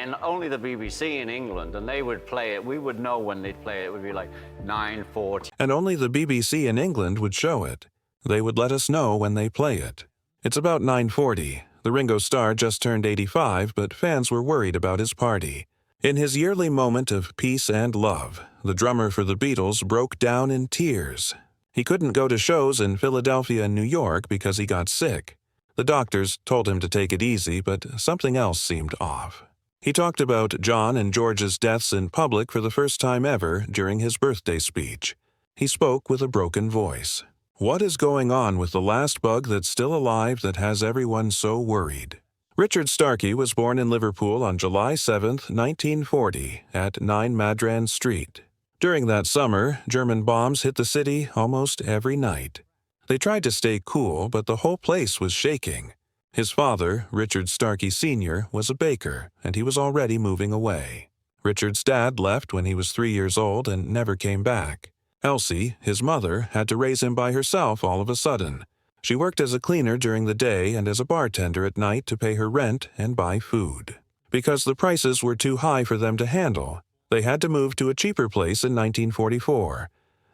and only the BBC in England, and they would play it. We would know when they'd play it. It would be like 9:40. And only the BBC in England would show it. They would let us know when they play it. It's about 9:40. The Ringo Starr just turned 85, but fans were worried about his party. In his yearly moment of peace and love, the drummer for the Beatles broke down in tears. He couldn't go to shows in Philadelphia and New York because he got sick. The doctors told him to take it easy, but something else seemed off. He talked about John and George's deaths in public for the first time ever during his birthday speech. He spoke with a broken voice. What is going on with the last bug that's still alive that has everyone so worried? Richard Starkey was born in Liverpool on July 7, 1940, at 9 Madran Street. During that summer, German bombs hit the city almost every night. They tried to stay cool, but the whole place was shaking. His father, Richard Starkey Sr., was a baker, and he was already moving away. Richard's dad left when he was 3 years old and never came back. Elsie, his mother, had to raise him by herself all of a sudden. She worked as a cleaner during the day and as a bartender at night to pay her rent and buy food. Because the prices were too high for them to handle, they had to move to a cheaper place in 1944.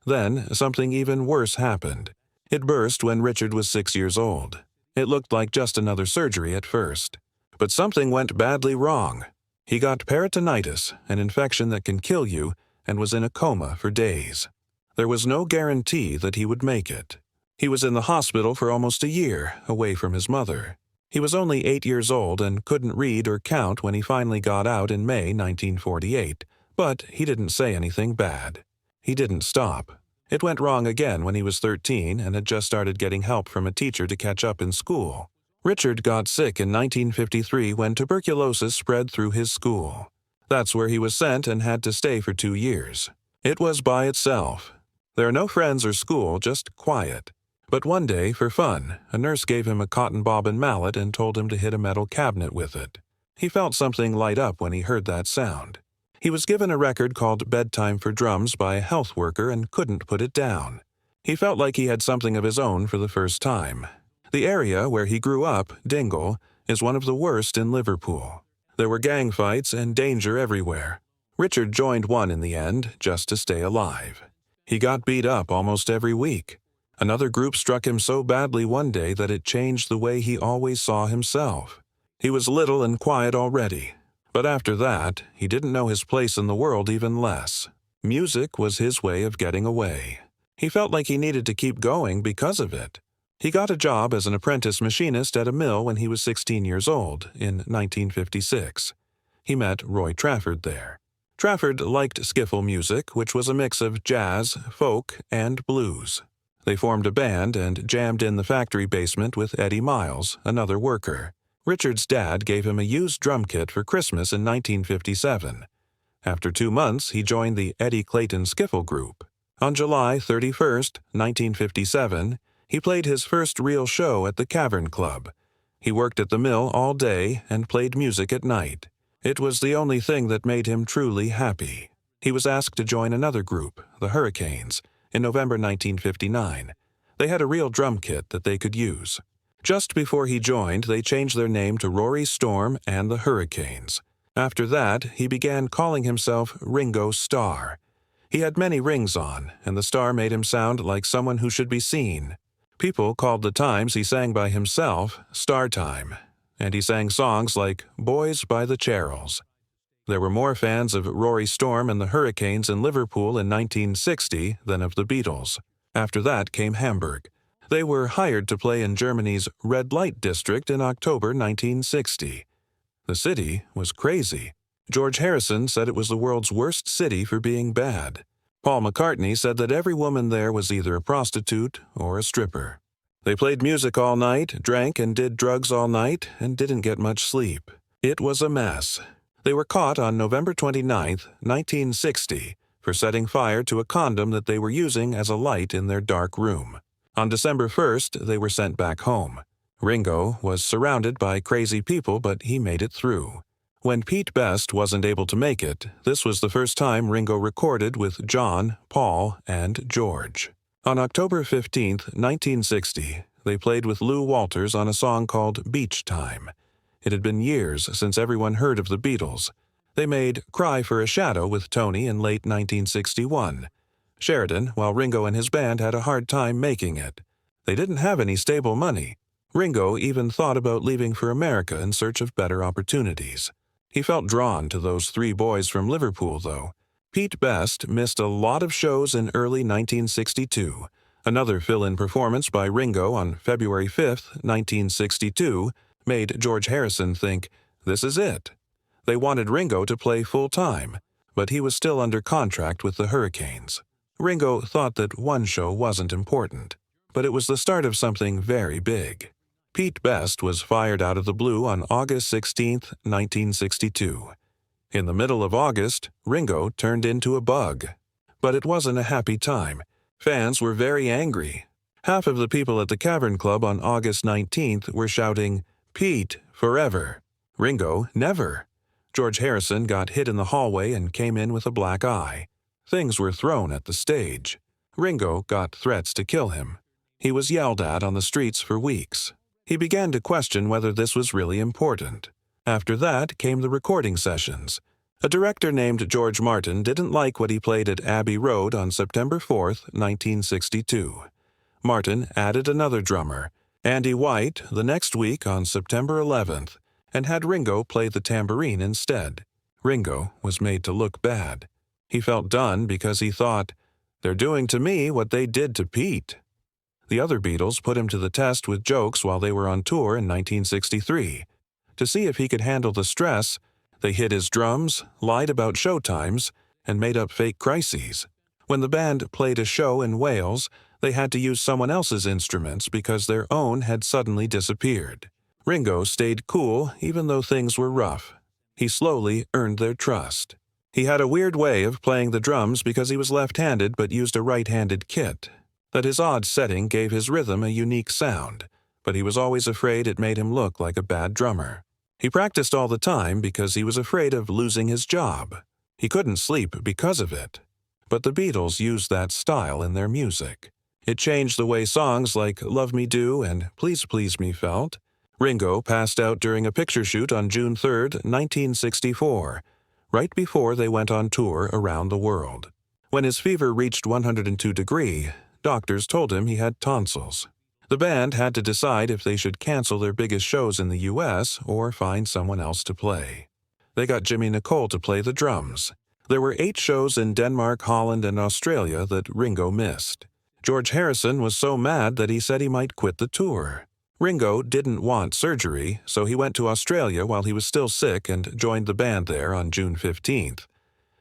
Then, something even worse happened. It burst when Richard was 6 years old. It looked like just another surgery at first. But something went badly wrong. He got peritonitis, an infection that can kill you, and was in a coma for days. There was no guarantee that he would make it. He was in the hospital for almost a year, away from his mother. He was only 8 years old and couldn't read or count when he finally got out in May 1948, but he didn't say anything bad. He didn't stop. It went wrong again when he was 13 and had just started getting help from a teacher to catch up in school. Richard got sick in 1953 when tuberculosis spread through his school. That's where he was sent and had to stay for 2 years. It was by itself. There are no friends or school, just quiet. But one day, for fun, a nurse gave him a cotton bobbin mallet and told him to hit a metal cabinet with it. He felt something light up when he heard that sound. He was given a record called Bedtime for Drums by a health worker and couldn't put it down. He felt like he had something of his own for the first time. The area where he grew up, Dingle, is one of the worst in Liverpool. There were gang fights and danger everywhere. Richard joined one in the end, just to stay alive. He got beat up almost every week. Another group struck him so badly one day that it changed the way he always saw himself. He was little and quiet already, but after that, he didn't know his place in the world even less. Music was his way of getting away. He felt like he needed to keep going because of it. He got a job as an apprentice machinist at a mill when he was 16 years old, in 1956. He met Roy Trafford there. Trafford liked skiffle music, which was a mix of jazz, folk, and blues. They formed a band and jammed in the factory basement with Eddie Miles, another worker. Richard's dad gave him a used drum kit for Christmas in 1957. After 2 months, he joined the Eddie Clayton Skiffle Group. On July 31st, 1957, he played his first real show at the Cavern Club. He worked at the mill all day and played music at night. It was the only thing that made him truly happy. He was asked to join another group, the Hurricanes, in November 1959. They had a real drum kit that they could use. Just before he joined, they changed their name to Rory Storm and the Hurricanes. After that, he began calling himself Ringo Starr. He had many rings on, and the star made him sound like someone who should be seen. People called the times he sang by himself Star Time, and he sang songs like Boys by the Cherylls. There were more fans of Rory Storm and the Hurricanes in Liverpool in 1960 than of the Beatles. After that came Hamburg. They were hired to play in Germany's red light district in October 1960. The city was crazy. George Harrison said it was the world's worst city for being bad. Paul McCartney said that every woman there was either a prostitute or a stripper. They played music all night, drank and did drugs all night, and didn't get much sleep. It was a mess. They were caught on November 29, 1960, for setting fire to a condom that they were using as a light in their dark room. On December 1st, they were sent back home. Ringo was surrounded by crazy people, but he made it through. When Pete Best wasn't able to make it, this was the first time Ringo recorded with John, Paul, and George. On October 15, 1960, they played with Lou Walters on a song called Beach Time. It had been years since everyone heard of the Beatles. They made Cry for a Shadow with Tony in late 1961. Sheridan, while Ringo and his band had a hard time making it. They didn't have any stable money. Ringo even thought about leaving for America in search of better opportunities. He felt drawn to those three boys from Liverpool, though. Pete Best missed a lot of shows in early 1962. Another fill-in performance by Ringo on February 5, 1962, made George Harrison think, this is it. They wanted Ringo to play full-time, but he was still under contract with the Hurricanes. Ringo thought that one show wasn't important, but it was the start of something very big. Pete Best was fired out of the blue on August 16, 1962. In the middle of August, Ringo turned into a bug. But it wasn't a happy time. Fans were very angry. Half of the people at the Cavern Club on August 19th were shouting, "Pete, forever. Ringo, never." George Harrison got hit in the hallway and came in with a black eye. Things were thrown at the stage. Ringo got threats to kill him. He was yelled at on the streets for weeks. He began to question whether this was really important. After that came the recording sessions. A director named George Martin didn't like what he played at Abbey Road on September 4, 1962. Martin added another drummer, Andy White, the next week on September 11th, and had Ringo play the tambourine instead. Ringo was made to look bad. He felt done because he thought, they're doing to me what they did to Pete. The other Beatles put him to the test with jokes while they were on tour in 1963. To see if he could handle the stress, they hid his drums, lied about show times, and made up fake crises. When the band played a show in Wales, they had to use someone else's instruments because their own had suddenly disappeared. Ringo stayed cool even though things were rough. He slowly earned their trust. He had a weird way of playing the drums because he was left-handed but used a right-handed kit. That his odd setting gave his rhythm a unique sound, but he was always afraid it made him look like a bad drummer. He practiced all the time because he was afraid of losing his job. He couldn't sleep because of it. But the Beatles used that style in their music. It changed the way songs like Love Me Do and Please Please Me felt. Ringo passed out during a picture shoot on June 3, 1964, right before they went on tour around the world. When his fever reached 102 degrees, doctors told him he had tonsils. The band had to decide if they should cancel their biggest shows in the U.S. or find someone else to play. They got Jimmy Nicole to play the drums. There were 8 shows in Denmark, Holland, and Australia that Ringo missed. George Harrison was so mad that he said he might quit the tour. Ringo didn't want surgery, so he went to Australia while he was still sick and joined the band there on June 15th.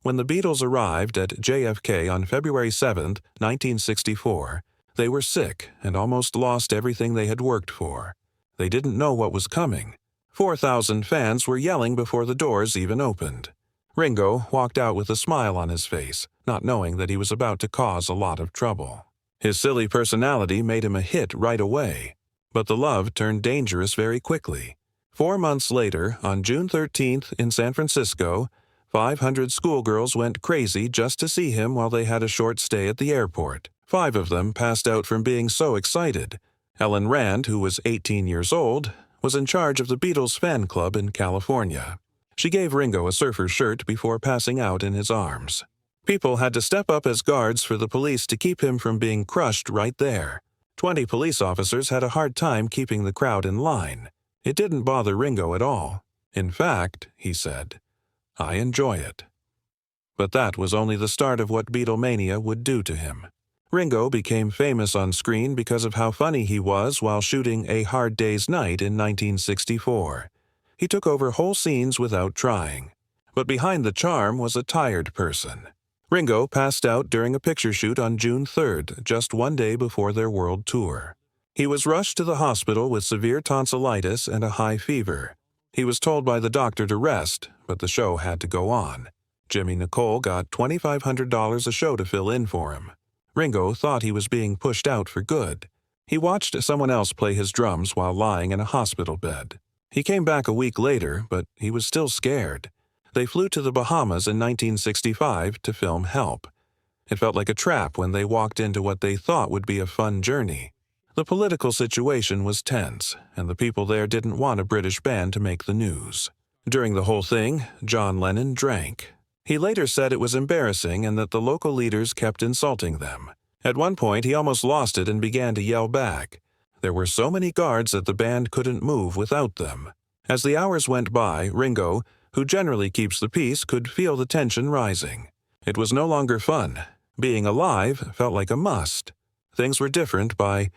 When the Beatles arrived at JFK on February 7, 1964, they were sick and almost lost everything they had worked for. They didn't know what was coming. 4,000 fans were yelling before the doors even opened. Ringo walked out with a smile on his face, not knowing that he was about to cause a lot of trouble. His silly personality made him a hit right away, but the love turned dangerous very quickly. 4 months later, on June 13th in San Francisco, 500 schoolgirls went crazy just to see him while they had a short stay at the airport. 5 of them passed out from being so excited. Ellen Rand, who was 18 years old, was in charge of the Beatles fan club in California. She gave Ringo a surfer shirt before passing out in his arms. People had to step up as guards for the police to keep him from being crushed right there. 20 police officers had a hard time keeping the crowd in line. It didn't bother Ringo at all. In fact, he said, I enjoy it. But that was only the start of what Beatlemania would do to him. Ringo became famous on screen because of how funny he was while shooting A Hard Day's Night in 1964. He took over whole scenes without trying. But behind the charm was a tired person. Ringo passed out during a picture shoot on June 3rd, just 1 day before their world tour. He was rushed to the hospital with severe tonsillitis and a high fever. He was told by the doctor to rest, but the show had to go on. Jimmy Nicole got $2,500 a show to fill in for him. Ringo thought he was being pushed out for good. He watched someone else play his drums while lying in a hospital bed. He came back a week later, but he was still scared. They flew to the Bahamas in 1965 to film Help. It felt like a trap when they walked into what they thought would be a fun journey. The political situation was tense, and the people there didn't want a British band to make the news. During the whole thing, John Lennon drank. He later said it was embarrassing and that the local leaders kept insulting them. At one point, he almost lost it and began to yell back. There were so many guards that the band couldn't move without them. As the hours went by, Ringo, who generally keeps the peace, could feel the tension rising. It was no longer fun. Being alive felt like a must. Things were different by